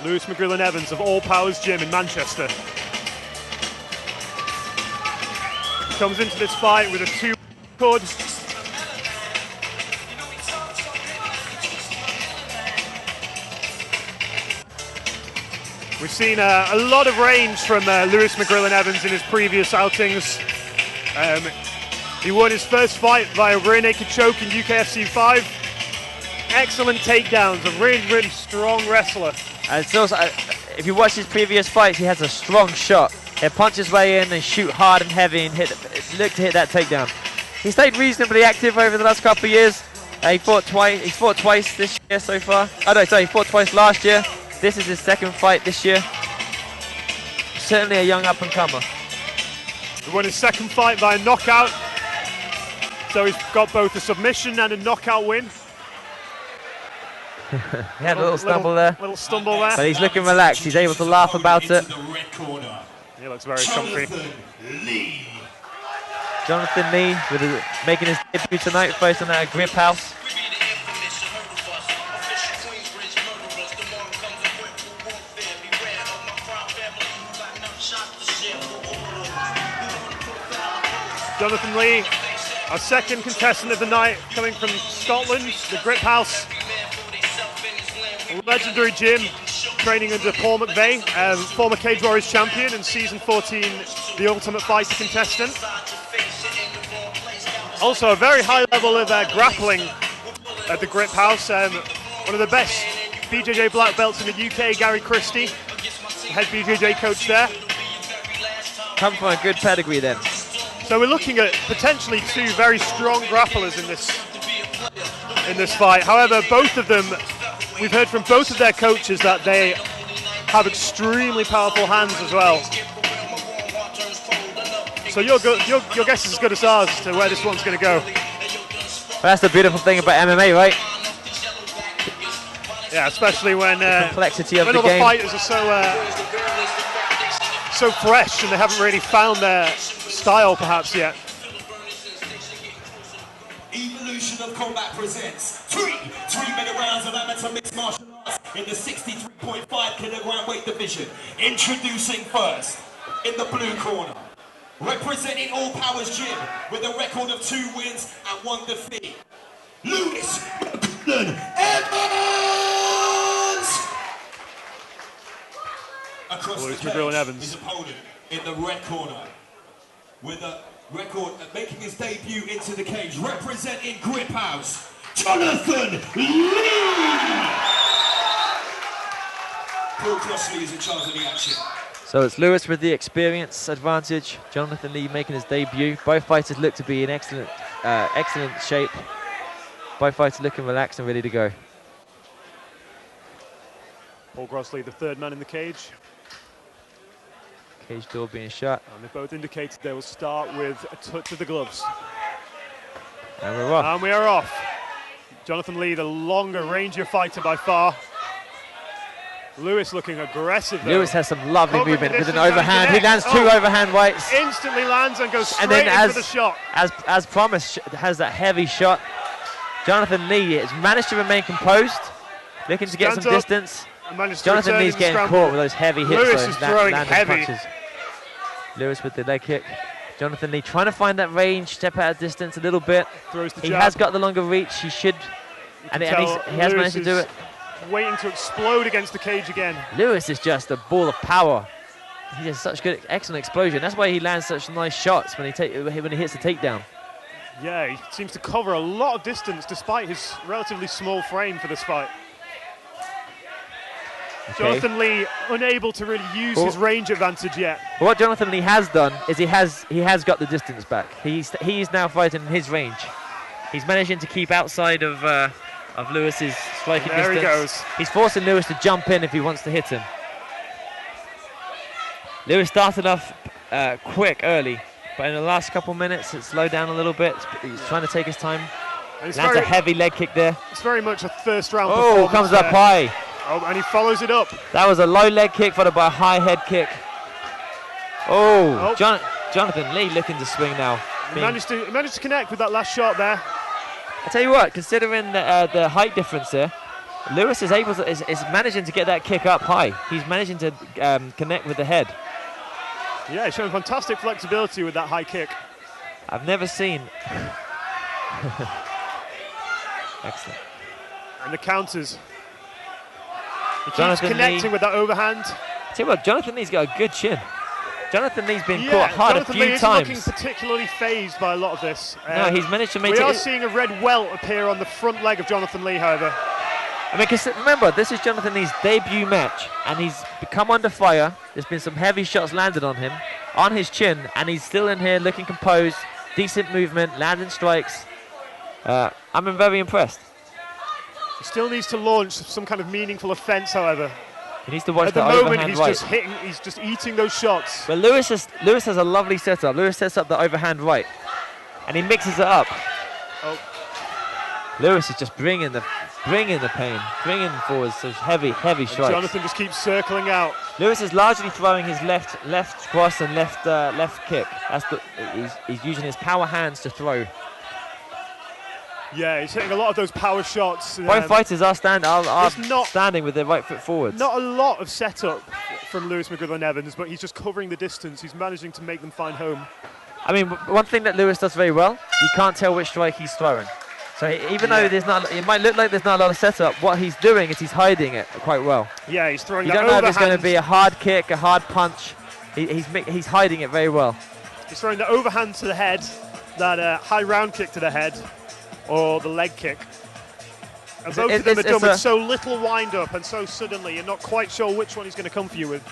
Lewis McGrillen Evans of All Powers Gym in Manchester. He comes into this fight with a 2 record. We've seen a lot of range from Lewis McGrillen Evans in his previous outings. He won his first fight via rear naked choke in UKFC 5. Excellent takedowns, a really, really strong wrestler. And it's also, if you watch his previous fights, he has a strong shot. He'll punch his way in and shoot hard and heavy and look to hit that takedown. He stayed reasonably active over the last couple of years. He fought twice. He's fought twice this year so far. Oh no, sorry, he fought twice last year. This is his second fight this year. Certainly a young up-and-comer. He won his second fight by a knockout. So he's got both a submission and a knockout win. He had a little stumble there. Little stumble there. But he's looking relaxed. He's able to laugh about it. He looks very comfy. Jonathan Lee making his debut tonight, facing at Grip House. Jonathan Lee, our second contestant of the night, coming from Scotland, the Grip House. A legendary gym, training under Paul McVeigh, former Cage Warriors champion and season 14 The Ultimate Fighter contestant. Also a very high level of grappling at the Grip House. One of the best BJJ black belts in the UK, Gary Christie, the head BJJ coach there. Come from a good pedigree then. So we're looking at potentially 2 very strong grapplers in this fight. However, both of them, we've heard from both of their coaches that they have extremely powerful hands as well. So your guess is as good as ours as to where this one's going to go. That's the beautiful thing about MMA, right? Yeah, especially when the complexity of when the all the game. fighters are so fresh and they haven't really found their style perhaps yet. Evolution of Combat presents 3-minute rounds of amateur mixed martial arts in the 63.5 kilogram weight division. Introducing first, in the blue corner, representing All Powers Gym with a record of 2 wins and 1 defeat, Lewis McGrillen Evans! Across Lewis the cage, McGrillen Evans. his opponent in the red corner with a record of making his debut into the cage, representing Grip House, Jonathan Lee! Paul Crossley is in charge of the action. So it's Lewis with the experience advantage, Jonathan Lee making his debut. Both fighters look to be in excellent shape. Both fighters looking relaxed and ready to go. Paul Crossley, the third man in the cage. Cage door being shut. And they both indicated they will start with a touch of the gloves. And we're off. And we are off. Jonathan Lee, the longer, rangier fighter by far. Lewis looking aggressive though. Lewis has some lovely Covering movement the with an distance overhand. and He lands 2 overhand rights. Instantly lands and goes straight And then into the shot. as promised, has that heavy shot. Jonathan Lee has managed to remain composed, looking to get Stands some up distance. and manages to Jonathan return Lee's in the getting scramble. caught with those heavy hits. Lewis though, is throwing landing heavy. punches. Lewis with the leg kick. Jonathan Lee trying to find that range, step out of distance a little bit. Throws the He jab. has got the longer reach. He should, and he has managed to do it. Waiting to explode against the cage again. Lewis is just a ball of power. He has such good, excellent explosion. That's why he lands such nice shots when he hits the takedown. Yeah, he seems to cover a lot of distance despite his relatively small frame for this fight. Okay. Jonathan Lee unable to really use his range advantage yet. But what Jonathan Lee has done is he has got the distance back. He's now fighting in his range. He's managing to keep outside of Lewis's striking distance. There he goes. He's forcing Lewis to jump in if he wants to hit him. Lewis started off quick early, but in the last couple minutes it slowed down a little bit. He's trying to take his time. Lands a heavy leg kick there. It's very much a first round Oh, performance comes there. up high. Oh, and he follows it up. That was a low leg kick followed by a high head kick. Oh. Jonathan Lee looking to swing now. He managed to connect with that last shot there. I tell you what, considering the height difference here, Lewis is able to, is managing to get that kick up high. He's managing to connect with the head. Yeah, he's showing fantastic flexibility with that high kick. I've never seen. Excellent. And the counters. He keeps Jonathan connecting Lee. with that overhand. Tell you what, Jonathan Lee's got a good chin. Jonathan Lee's been Yeah, caught hard Jonathan a few Lee isn't looking times. particularly phased by a lot of this. No, he's managed to make We it. are seeing a red welt appear on the front leg of Jonathan Lee, however. I mean, 'cause remember, this is Jonathan Lee's debut match, and he's come under fire. There's been some heavy shots landed on him, on his chin, and he's still in here looking composed, decent movement, landing strikes. I'm very impressed. He still needs to launch some kind of meaningful offense, however. He needs to watch At the the moment, overhand he's right. just hitting, he's just eating those shots. But Lewis has a lovely setup. Lewis sets up the overhand right, and he mixes it up. Oh. Lewis is just bringing the pain, bringing forward those heavy strikes. Jonathan just keeps circling out. Lewis is largely throwing his left cross and left kick. He's using his power hands to throw. Yeah, he's hitting a lot of those power shots. Both fighters are not- standing with their right foot forwards. Not a lot of setup from Lewis McGrillen Evans, but he's just covering the distance. He's managing to make them find home. I mean, one thing that Lewis does very well, you can't tell which strike he's throwing. So even though it might look like there's not a lot of setup, what he's doing is he's hiding it quite well. Yeah, he's throwing You that don't know if overhand. it's going to be a hard kick, a hard punch. He's hiding it very well. He's throwing the overhand to the head, that high round kick to the head, or the leg kick. And both of them are done with so little wind up and so suddenly, you're not quite sure which one he's going to come for you with.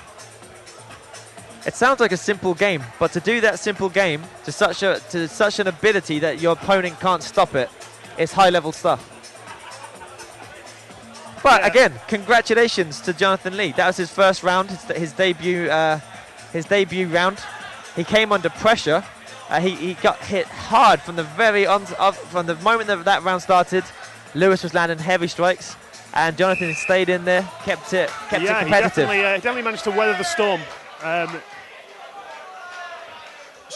It sounds like a simple game, but to do that simple game to such an ability that your opponent can't stop it, it's high-level stuff. But again, congratulations to Jonathan Lee. That was his first round, his debut round. He came under pressure. He got hit hard from the from the moment that round started. Lewis was landing heavy strikes, and Jonathan stayed in there, kept it competitive. He definitely managed to weather the storm.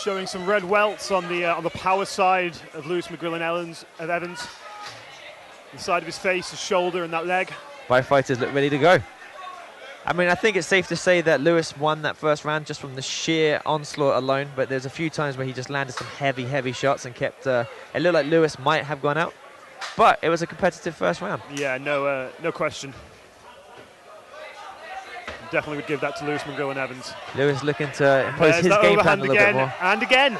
Showing some red welts on the power side of Lewis McGrillen Evans. The side of his face, his shoulder, and that leg. Both fighters look ready to go. I mean, I think it's safe to say that Lewis won that first round just from the sheer onslaught alone, but there's a few times where he just landed some heavy shots and kept... it looked like Lewis might have gone out, but it was a competitive first round. Yeah, no question. Definitely would give that to Lewis McGrillen Evans. Lewis looking to impose his game plan a little bit more. And again.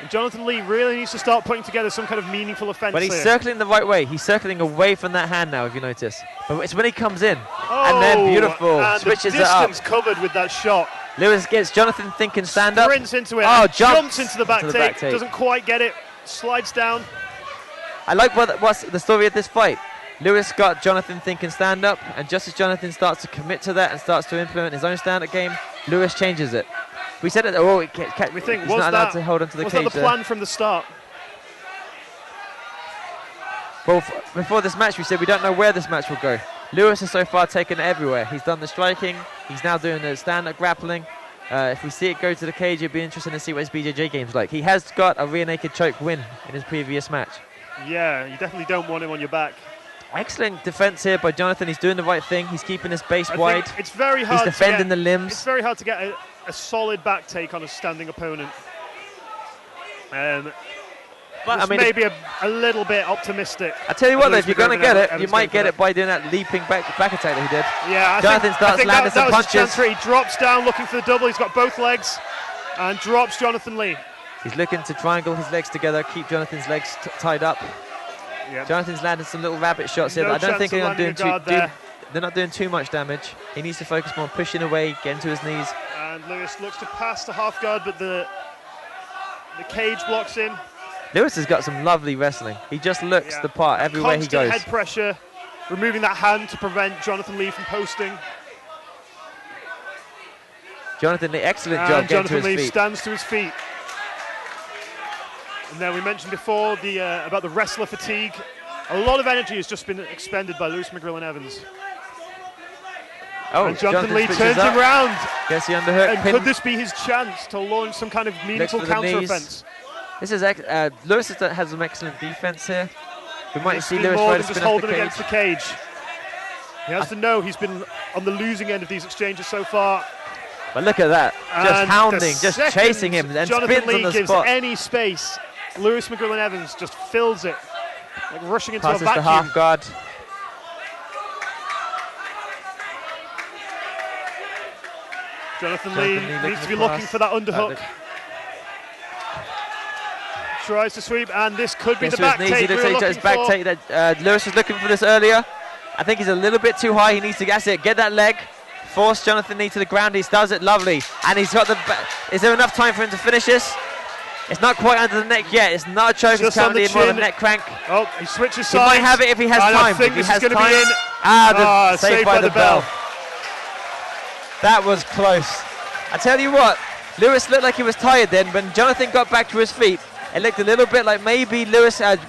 And Jonathan Lee really needs to start putting together some kind of meaningful offense. But he's here. circling the right way. He's circling away from that hand now, if you notice. But it's when he comes in. And then beautiful. And Switches the it up. distance covered with that shot. Lewis gets Jonathan thinking stand up. Sprints into it. Oh, jumps into the back take. take. Doesn't quite get it. Slides down. I like what's the story of this fight. Lewis got Jonathan thinking stand up, and just as Jonathan starts to commit to that and starts to implement his own stand up game, Lewis changes it. We said it. Oh, We think he's was not allowed that, to hold onto the was cage. that the plan from the start? Well, before this match, we said we don't know where this match will go. Lewis has so far taken it everywhere. He's done the striking. He's now doing the stand-up grappling. If we see it go to the cage, it'd be interesting to see what his BJJ game's like. He has got a rear naked choke win in his previous match. Yeah, you definitely don't want him on your back. Excellent defense here by Jonathan. He's doing the right thing. He's keeping his base wide. It's very hard. He's defending the It's limbs. very hard to get a solid back take on a standing opponent. But I mean, maybe a little bit optimistic. I tell you what, though, if you're going to get it, Evans you might going get it by doing that leaping back attack that he did. Yeah, Jonathan starts I think landing some that was his chance punches. here. He drops down looking for the double. He's got both legs and drops Jonathan Lee. He's looking to triangle his legs together, keep Jonathan's legs tied up. Yep. Jonathan's landed some little rabbit shots here, No but I don't think chance of they're not doing too much damage. He needs to focus more on pushing away, getting to his knees. And Lewis looks to pass to half guard, but the cage blocks him. Lewis has got some lovely wrestling. He just looks the part everywhere he Constant goes. head pressure, removing that hand to prevent Jonathan Lee from posting. Jonathan Lee, excellent job getting Jonathan to his Lee feet. stands to his feet. And then we mentioned before about the wrestler fatigue. A lot of energy has just been expended by Lewis McGrillen Evans. Oh, and Jonathan Lee switches turns up, him round. gets the underhook. And Pin. could this be his chance to launch some kind of meaningful for the counter knees. offense? This is Lewis has some excellent defense here. We might see He's Lewis more try than to just spin off holding the against cage. the cage. He has to know he's been on the losing end of these exchanges so far. But look at that, just And hounding, the just second chasing him, and Jonathan spins Lee on the gives spot. any space, Lewis McGrillen Evans just fills it, like rushing into Passes a to vacuum. half guard. Jonathan Lee needs to be looking for that underhook. Tries to sweep, and this could be the back take we were looking back take that Lewis was looking for this earlier. I think he's a little bit too high. He needs to get that leg, force Jonathan Lee to the ground. He does it lovely, and he's got the. Is there enough time for him to finish this? It's not quite under the neck yet. It's not a choke. It's currently more of a neck crank. Oh, he switches sides. He might have it if he has time. I think if he this has is going to be in. Saved by the bell. That was close. I tell you what, Lewis looked like he was tired then. When Jonathan got back to his feet, it looked a little bit like maybe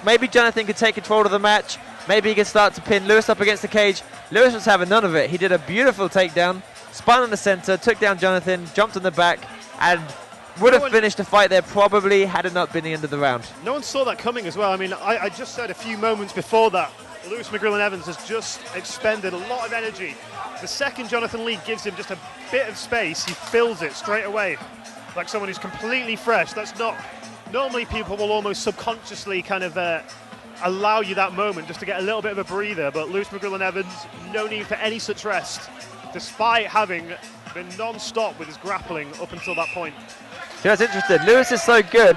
maybe Jonathan could take control of the match. Maybe he could start to pin Lewis up against the cage. Lewis was having none of it. He did a beautiful takedown, spun in the center, took down Jonathan, jumped on the back, and would have finished the fight there probably had it not been the end of the round. No one saw that coming as well. I mean, I just said a few moments before that, Lewis McGrillen Evans has just expended a lot of energy. The second Jonathan Lee gives him just a bit of space, he fills it straight away, like someone who's completely fresh. That's not, normally people will almost subconsciously kind of allow you that moment just to get a little bit of a breather, but Lewis McGrillen Evans, no need for any such rest, despite having been non-stop with his grappling up until that point. You know, it's interesting. Lewis is so good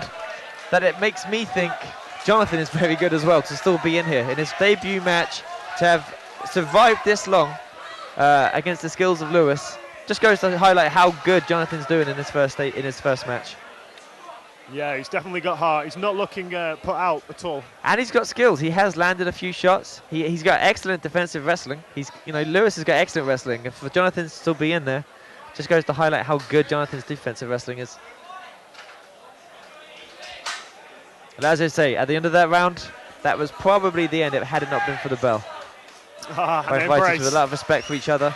that it makes me think Jonathan is very good as well to still be in here. In his debut match, to have survived this long against the skills of Lewis, just goes to highlight how good Jonathan's doing in his first match. Yeah, he's definitely got heart. He's not looking put out at all. And he's got skills. He has landed a few shots. He's got excellent defensive wrestling. Lewis has got excellent wrestling. And for Jonathan to still be in there, just goes to highlight how good Jonathan's defensive wrestling is. And as I say, at the end of that round, that was probably the end had it not been for the bell. Both fighters with a lot of respect for each other.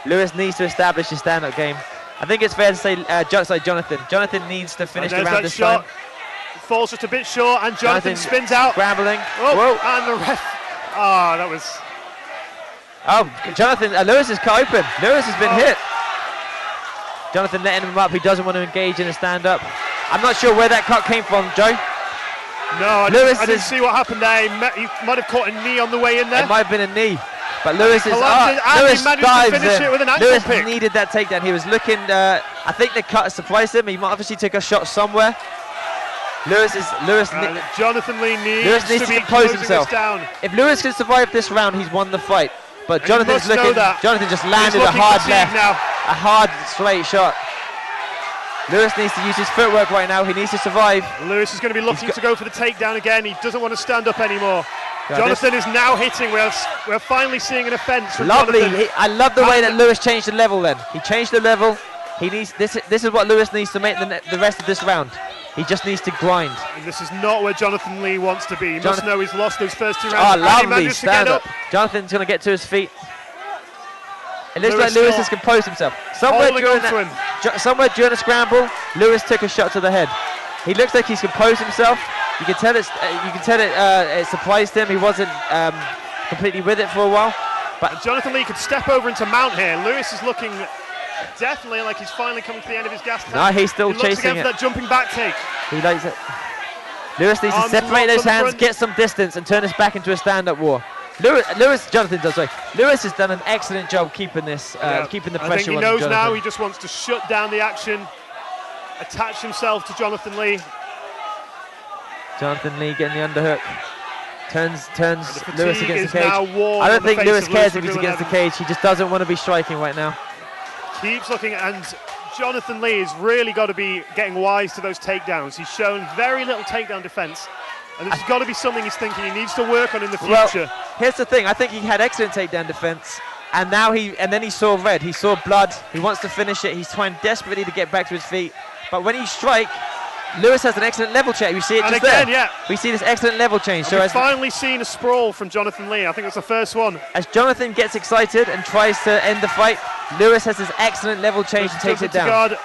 Lewis needs to establish his stand-up game. I think it's fair to say, Jonathan. Jonathan needs to finish the round this time. Falls just a bit short, and Jonathan spins out. Scrambling. Oh, whoa. And the ref. Ah, that was. Oh, Jonathan. Lewis is cut open. Lewis has been hit. Jonathan letting him up. He doesn't want to engage in a stand-up. I'm not sure where that cut came from, Joe. No, I didn't see what happened there. He might have caught a knee on the way in there. It might have been a knee. But Lewis is Lewis dives in. It with an ankle Lewis pick. needed that takedown. He was looking. I think the cut surprised him. He might obviously took a shot somewhere. Jonathan Lee needs to compose himself. Down. If Lewis can survive this round, he's won the fight. But Jonathan's looking. Jonathan just landed a hard left, a hard straight shot. Lewis needs to use his footwork right now. He needs to survive. Lewis is going to be looking to go for the takedown again. He doesn't want to stand up anymore. Jonathan is now hitting. We're finally seeing an offense from Jonathan. I love the way that Lewis changed the level then. He changed the level. He needs this is what Lewis needs to make the rest of this round. He just needs to grind. And this is not where Jonathan Lee wants to be. He must know he's lost those first two rounds. Oh, lovely stand up. Jonathan's going to get to his feet. It looks like Lewis has composed himself. Somewhere during the scramble, Lewis took a shot to the head. He looks like he's composed himself. You can tell it surprised him. He wasn't completely with it for a while. But Jonathan Lee could step over into mount here. Lewis is looking definitely like he's finally coming to the end of his gas tank. No, he's still chasing it. For that jumping back take. He likes it. Lewis needs to separate those hands, get some distance, and turn this back into a stand-up war. Jonathan does right. Lewis has done an excellent job keeping this, keeping the pressure on. I think he knows now. He just wants to shut down the action, attach himself to Jonathan Lee. Jonathan Lee getting the underhook. Turns Lewis against the cage. I don't think Lewis cares if he's against the cage. He just doesn't want to be striking right now. Keeps looking, and Jonathan Lee has really got to be getting wise to those takedowns. He's shown very little takedown defense. And this has got to be something he's thinking he needs to work on in the future. Well, here's the thing. I think he had excellent takedown defense, and now then he saw red. He saw blood. He wants to finish it. He's trying desperately to get back to his feet. But when he strikes, Lewis has an excellent level change. We see it just there. Yeah. We see this excellent level change. So we've finally seen a sprawl from Jonathan Lee. I think that's the first one. As Jonathan gets excited and tries to end the fight, Lewis has this excellent level change and takes it down.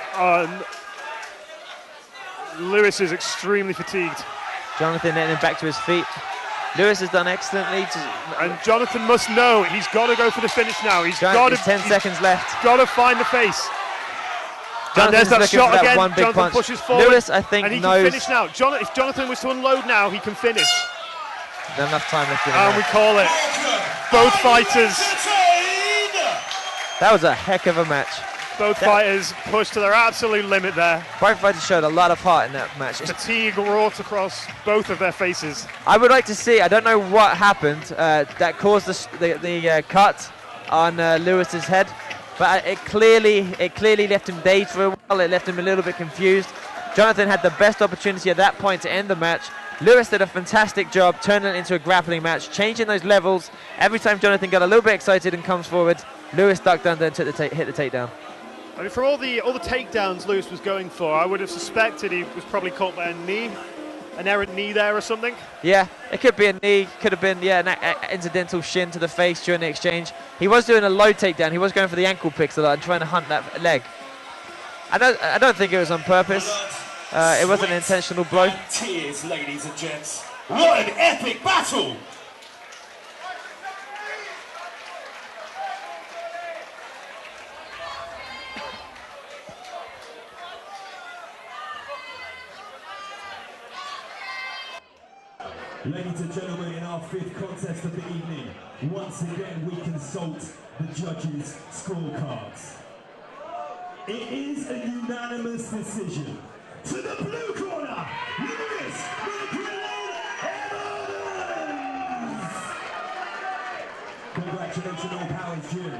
Lewis is extremely fatigued. Jonathan letting him back to his feet. Lewis has done excellently. And Jonathan must know he's got to go for the finish now. He's got to 10 seconds left. Got to find the face. And Jonathan's there's that looking for shot that again. one big Jonathan punch. pushes forward. Lewis, I think, and he knows. can finish now. If Jonathan was to unload now, he can finish. Not enough time left in And we call it. Both fighters. That was a heck of a match. Both fighters pushed to their absolute limit there. Both fighters showed a lot of heart in that match. Fatigue wrought across both of their faces. I would like to see, I don't know what happened that caused the cut on Lewis's head, but it clearly left him dazed for a while. It left him a little bit confused. Jonathan had the best opportunity at that point to end the match. Lewis did a fantastic job turning it into a grappling match, changing those levels. Every time Jonathan got a little bit excited and comes forward, Lewis ducked under and hit the takedown. I mean, for all the takedowns Lewis was going for, I would have suspected he was probably caught by a knee, an errant knee there or something. Yeah, it could be a knee, could have been an incidental shin to the face during the exchange. He was doing a low takedown. He was going for the ankle picks a lot and trying to hunt that leg. I don't think it was on purpose. It was an intentional blow. Tears, ladies and gents. What an epic battle! Ladies and gentlemen, in our fifth contest of the evening, once again we consult the judges' scorecards. It is a unanimous decision. To the blue corner, Lewis McGrillen Evans! Congratulations, all powers due.